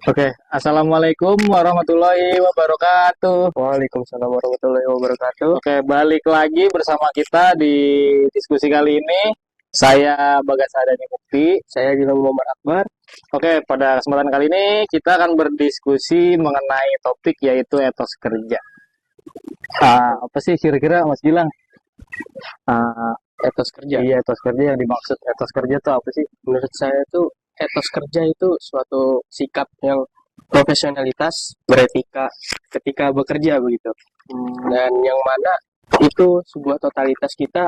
Oke, Assalamualaikum warahmatullahi wabarakatuh. Waalaikumsalam warahmatullahi wabarakatuh. Oke, balik lagi bersama kita di diskusi kali ini. Saya Bagas Adani Mukti. Saya Gilang Muhammad Akbar. Oke, pada kesempatan kali ini kita akan berdiskusi mengenai topik yaitu etos kerja. Apa sih kira-kira Mas Gilang? Ah, Etos kerja. iya, etos kerja yang dimaksud etos kerja itu apa sih? Menurut saya itu etos kerja itu suatu sikap yang profesionalitas, beretika ketika bekerja begitu. Dan yang mana itu sebuah totalitas kita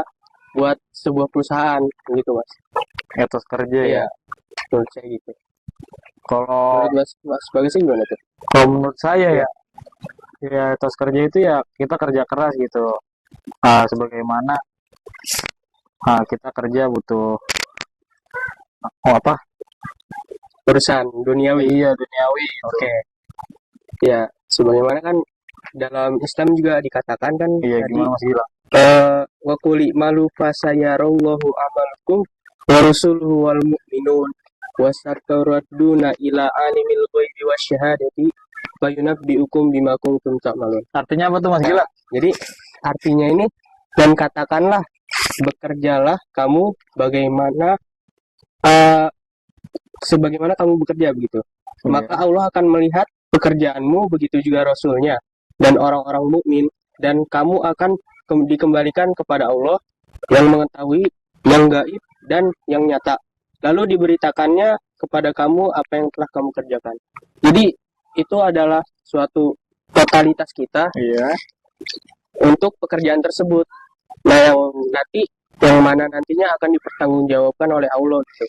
buat sebuah perusahaan begitu, Mas. Etos kerja ya. Iya, menurut saya gitu. Kalau Menurut Mas Bagas gimana tuh? kalau menurut saya ya etos kerja itu ya kita kerja keras gitu. Sebagaimana kita kerja butuh apa? Perusahaan duniawi. Iya, duniawi. Oke. Ya, sebagaimana kan dalam Islam juga dikatakan kan Iya, tadi gimana Mas Gila? wa quli malu fasayarallahu amalakum wa rusuluhu wal mu'minun wa sataradduna ila alimil ghaibi wasyahadati fayunabbiukum bima kuntum ta'malun. Artinya apa tuh Mas Gila? Jadi artinya ini, dan katakanlah bekerjalah kamu bagaimana eh, sebagaimana kamu bekerja begitu. Maka Iya. Allah akan melihat pekerjaanmu, begitu juga Rasulnya dan orang-orang mukmin, dan kamu akan dikembalikan kepada Allah yang mengetahui yang gaib dan yang nyata. Lalu diberitakannya kepada kamu apa yang telah kamu kerjakan. Jadi itu adalah suatu totalitas kita Iya. untuk pekerjaan tersebut. Nah, yang mana nantinya akan dipertanggungjawabkan oleh Allah gitu.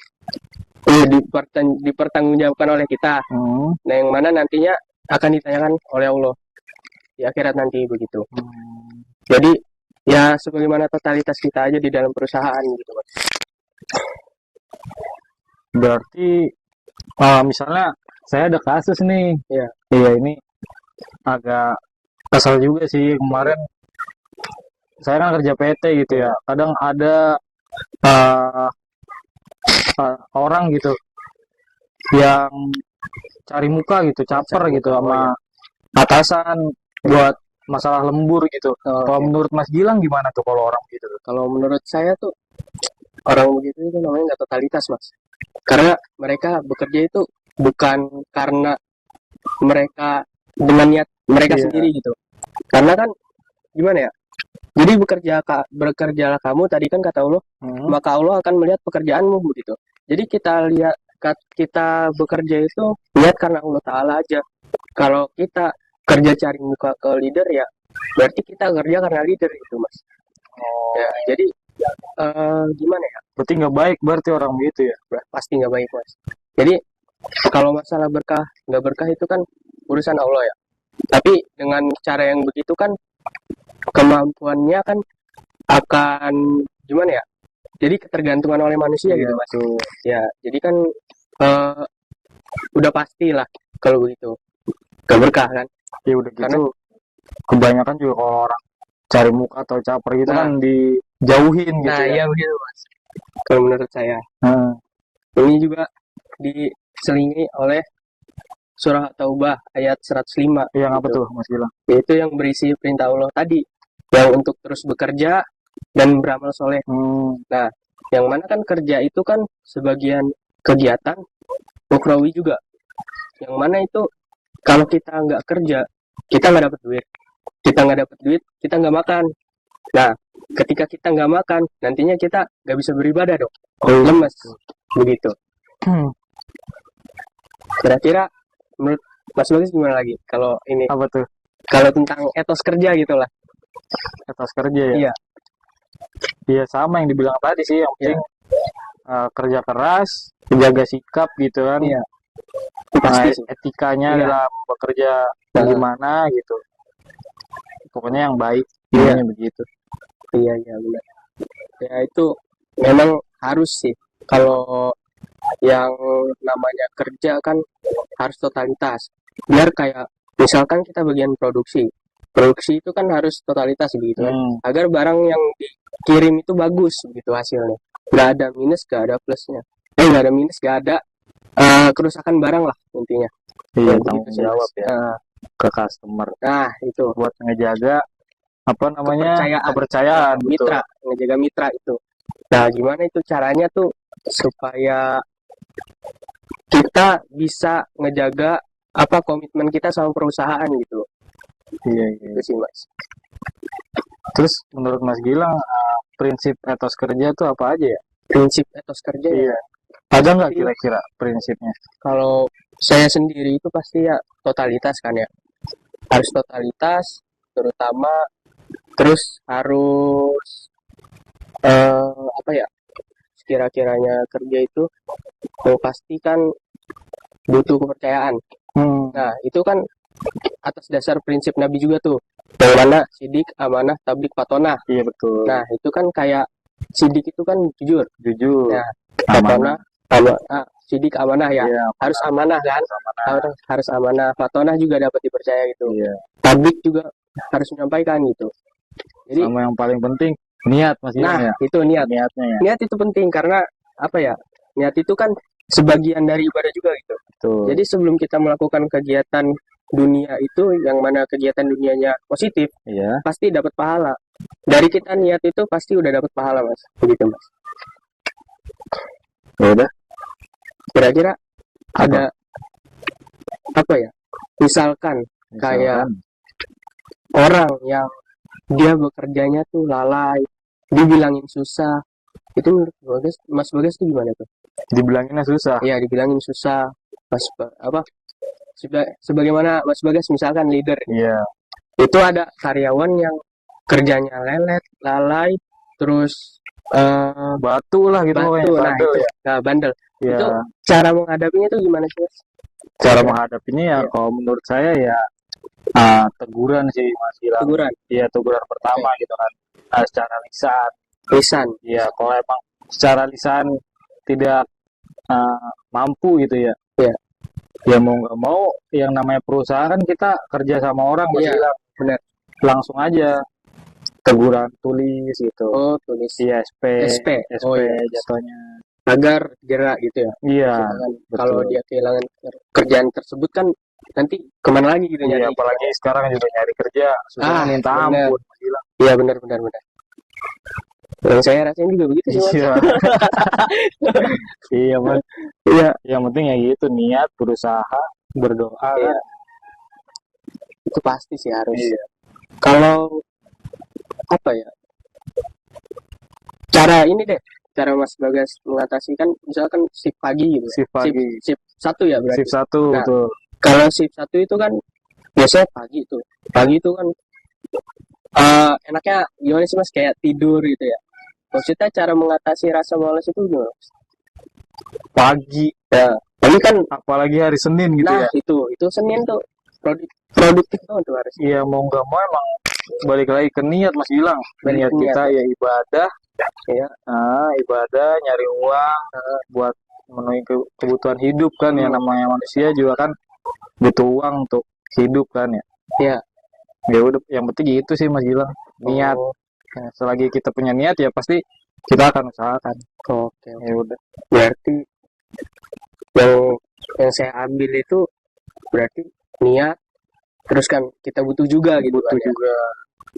Dipertanggungjawabkan oleh kita. Hmm. Nah, yang mana nantinya akan ditanyakan oleh Allah di akhirat nanti begitu. Jadi ya sebagaimana totalitas kita aja di dalam perusahaan gitu, Mas. Berarti misalnya saya ada kasus nih. Iya. Iya, ini agak kesal juga sih. Kemarin saya kan kerja PT gitu ya. Kadang ada uh, orang gitu yang cari muka gitu, caper Cari gitu muka, sama iya. atasan buat masalah lembur gitu. Kalau Oke. menurut Mas Gilang gimana tuh kalau orang gitu tuh? Kalau menurut saya tuh orang begitu itu namanya nggak totalitas, Mas. Karena mereka bekerja itu bukan karena mereka dengan niat mereka Iya. sendiri gitu. Karena kan gimana ya? Jadi bekerjalah kamu tadi kan kata Allah, maka Allah akan melihat pekerjaanmu begitu. Jadi kita bekerja itu niat karena Allah Ta'ala aja. Kalau kita kerja cari muka ke leader ya berarti kita kerja karena leader itu, Mas. Ya, jadi gimana ya? Berarti nggak baik berarti orang begitu ya? Pasti nggak baik, Mas. Jadi kalau masalah berkah nggak berkah itu kan urusan Allah ya. Tapi dengan cara yang begitu kan kemampuannya kan akan gimana ya? Jadi ketergantungan oleh manusia Iya, gitu, Mas. tuh. Ya, jadi kan eh, udah pasti lah kalau begitu. Gak berkah kan? Ya udah Karena gitu kebanyakan juga kalau orang cari muka atau caper gitu Nah. kan dijauhin gitu nah ya. iya begitu, Mas. Kalau menurut saya. Nah, Ini juga diselingi oleh surah At-Taubah ayat 105 yang apa gitu. tuh Mas Gilang? Yaitu yang berisi perintah Allah tadi, yang untuk terus bekerja dan beramal soleh. Nah, yang mana kan kerja itu kan sebagian kegiatan ukrawi juga. Yang mana itu kalau kita nggak kerja, kita nggak dapat duit. Kita nggak dapat duit, kita nggak makan. Nah, ketika kita nggak makan, nantinya kita nggak bisa beribadah dong. Lemes, begitu. Kira-kira menurut Mas Bagus gimana lagi? Kalau ini, Apa tuh? kalau tentang etos kerja gitu lah. Etos kerja ya? Iya. Iya sama yang dibilang tadi sih, yang penting kerja keras, menjaga sikap gitu kan. Iya. Itu pasti sih. Etikanya Iya. dalam bekerja Nah. gimana gitu. Pokoknya yang baik, Iya. intinya begitu. Iya, benar. Ya itu memang harus sih. Kalau yang namanya kerja kan harus totalitas. Biar kayak misalkan kita bagian produksi. Produksi itu kan harus totalitas begitu kan. Agar barang yang dikirim itu bagus begitu hasilnya. Nggak ada minus, nggak ada plusnya. Nggak ada minus, nggak ada kerusakan barang lah intinya. Iya, Ya, begitu tanggung sih, Mas. jawab ya ke customer Nah, itu buat ngejaga apa namanya kepercayaan. kepercayaan, betul. Mitra, ngejaga mitra itu. Nah, gimana itu caranya tuh supaya kita bisa ngejaga apa komitmen kita sama perusahaan gitu. Iya, iya. Itu sih, Mas. Terus menurut Mas Gilang prinsip etos kerja tuh apa aja ya? Prinsip etos kerja ya. Iya. Ada nggak Pasti kira-kira prinsipnya? kalau saya sendiri itu pasti ya totalitas kan ya. Harus totalitas, terutama terus harus apa ya? Kira-kiranya kerja itu pasti kan butuh kepercayaan. Nah, itu kan atas dasar prinsip Nabi juga tuh. Yang mana sidik, amanah, tablik, patonah. Iya, betul. Nah, itu kan kayak sidik itu kan jujur. Jujur, Nah, amanah, patonah, sidik amanah ya. iya, Harus amanah kan? amanah. Harus amanah. Patonah juga dapat dipercaya gitu. Iya. Tablik juga harus menyampaikan gitu. Jadi, Sama yang paling penting niat, Mas Gilang nah, ya. itu niat. Niatnya ya. Niat itu penting karena apa ya? Niat itu kan sebagian dari ibadah juga gitu. Betul. Jadi sebelum kita melakukan kegiatan dunia itu yang mana kegiatan dunianya positif, Iya. pasti dapat pahala. Dari kita niat itu pasti udah dapat pahala, Mas. Begitu, Mas. Ya udah. Kira-kira ada apa ya? Misalkan kayak Misalkan, orang yang dia bekerjanya tuh lalai, dibilangin susah. Itu menurut Mas Bagas tuh gimana tuh? dibilanginnya susah. Iya, dibilangin susah. Apa? Sebagaimana Mas Bagas misalkan leader, Iya. itu ada karyawan yang kerjanya lelet, lalai, terus Batu lah gitu batu, pokoknya, nah bandel itu, ya. nah bandel. Iya. Itu cara menghadapinya tuh gimana sih, Mas? Cara Iya. menghadapinya ya Iya. kalau menurut saya ya teguran sih, Mas Gilang. Teguran, Iya, teguran pertama gitu kan. Secara lisan. lisan, Iya, kalau emang secara lisan tidak mampu gitu ya. Iya. Ya mau nggak mau yang namanya perusahaan kan kita kerja sama orang, Mas Iya, Gilang. benar. Langsung aja teguran tulis gitu. Oh, tulis Iya, SP. Oh iya, jatuhnya. agar gerak gitu ya. Iya, Misalkan betul. kalau dia kehilangan kerjaan tersebut kan nanti kemana lagi gitu Iya, nyari. apalagi sekarang juga nyari kerja susah minta benar. ampun, Mas Gilang. Iya, benar. Yang saya rasain juga begitu sih, Mas. Iya. Iya, Mas. Iya, Yang penting ya gitu, niat, berusaha, berdoa iya. kan. Itu pasti sih harus. Iya. Kalau apa ya? Cara ini deh, cara Mas Bagas mengatasi kan misalkan shift pagi gitu ya. Shift pagi. Shift 1 ya berarti. Shift 1, Nah, betul. kalau shift 1 itu kan biasanya pagi tuh. Pagi itu kan enaknya gimana sih, Mas? Kayak tidur gitu ya. Maksudnya cara mengatasi rasa malas itu gimana, Mas? Pagi. Ya, pagi kan Apalagi hari Senin gitu nah ya. itu Senin tuh produktif banget tuh harus. Iya, mau nggak mau emang balik lagi ke niat, Mas Gilang. Balik Niat ke niat, kita ya ibadah. Ya. Ibadah, nyari uang buat memenuhi kebutuhan hidup kan ya, namanya manusia juga kan butuh uang untuk hidup kan ya. Iya. Ya udah, yang penting itu sih, Mas Gilang. Niat. Oh, Nah, selagi kita punya niat ya pasti kita akan usahakan. oke. Ya udah. Berarti yang saya ambil itu berarti niat, terus kan kita butuh juga gitu Butuh kan ya. juga.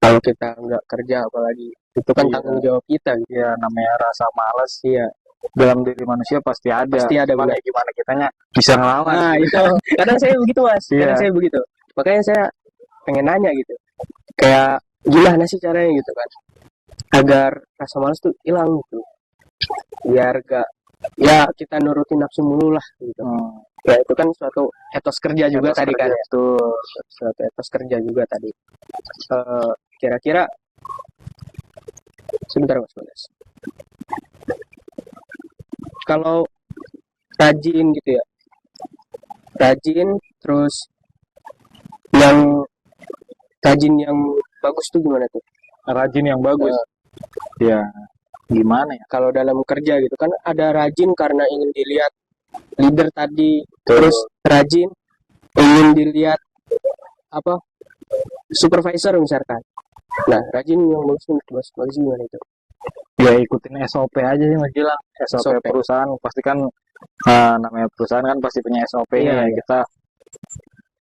Kalau kita nggak kerja apalagi itu kan Iya. tanggung jawab kita gitu. Ya namanya rasa malas Iya, dalam diri manusia pasti ada. pasti ada, Cuman benar. ya gimana kitanya bisa ngelawan. Nah, itu kadang saya begitu, Mas. Iya. Kadang saya begitu. Makanya saya pengen nanya gitu. Kayak gimana sih caranya gitu kan? Agar rasa malas tuh hilang gitu. Biar gak ya kita nurutin nafsu mulu lah gitu. Ya itu kan suatu etos kerja juga Etos tadi kerja, kan. betul. Suatu etos kerja juga tadi. Kira-kira sebentar, Mas Bagas. Kalau rajin gitu ya. Rajin terus yang rajin yang bagus tuh gimana tuh? Rajin yang bagus. Ya gimana ya? Kalau dalam kerja gitu kan ada rajin karena ingin dilihat leader tadi, Betul. terus rajin ingin dilihat apa supervisor misalkan. Nah, rajin yang bagus gimana itu? Ya ikutin SOP aja sih, Mas Gilang. SOP SOP. perusahaan pasti kan namanya perusahaan kan pasti punya SOP-nya Iya, ya. iya. Kita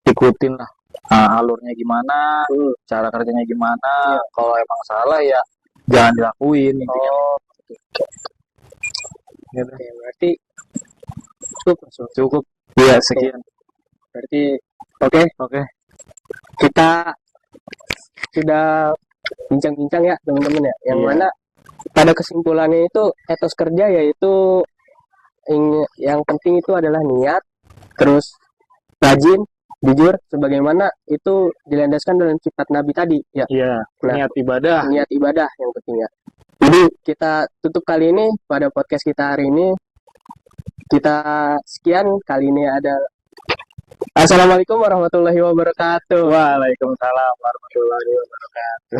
ikutin lah alurnya gimana, cara kerjanya gimana. Kalau emang salah ya jangan dilakuin intinya. Oh, Gitu. oke, berarti cukup Mas. Cukup. Iya, sekian. Berarti oke, Oke. kita sudah bincang-bincang ya teman-teman ya, yang Iya. mana pada kesimpulannya itu etos kerja yaitu yang penting itu adalah niat, terus rajin, jujur, sebagaimana itu dilandaskan dalam sifat Nabi tadi ya. Iya, Nah, niat ibadah. niat ibadah yang pentingnya. Jadi kita tutup kali ini pada podcast kita hari ini. Kita sekian kali ini ada Assalamualaikum warahmatullahi wabarakatuh. Waalaikumsalam warahmatullahi wabarakatuh.